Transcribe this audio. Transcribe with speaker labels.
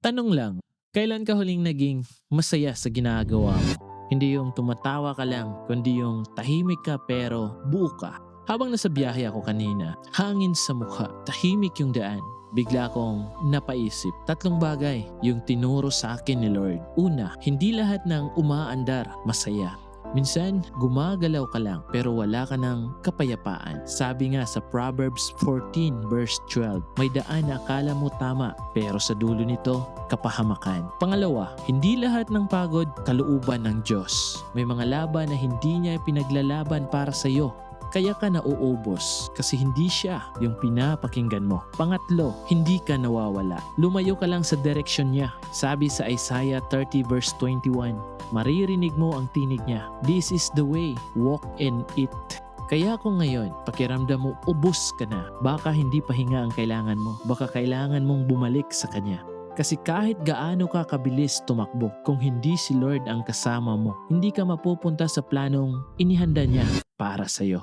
Speaker 1: Tanong lang, kailan ka huling naging masaya sa ginagawa mo? Hindi yung tumatawa ka lang, kundi yung tahimik ka pero buo ka. Habang nasa biyahe ako kanina, hangin sa mukha, tahimik yung daan. Bigla kong napaisip, tatlong bagay yung tinuro sa akin ni Lord. Una, hindi lahat ng umaandar masaya. Minsan, gumagalaw ka lang pero wala ka ng kapayapaan. Sabi nga sa Proverbs 14 verse 12, may daan na akala mo tama pero sa dulo nito, kapahamakan. Pangalawa, hindi lahat ng pagod kalooban ng Diyos. May mga laban na hindi niya pinaglalaban para sa iyo. Kaya ka nauubos kasi hindi siya yung pinapakinggan mo. Pangatlo, hindi ka nawawala. Lumayo ka lang sa direksyon niya. Sabi sa Isaiah 30 verse 21, maririnig mo ang tinig niya. This is the way, walk in it. Kaya kung ngayon, pakiramdam mo ubos ka na, baka hindi pahinga ang kailangan mo. Baka kailangan mong bumalik sa Kanya. Kasi kahit gaano ka kabilis tumakbo, kung hindi si Lord ang kasama mo, hindi ka mapupunta sa planong inihanda niya para sa'yo.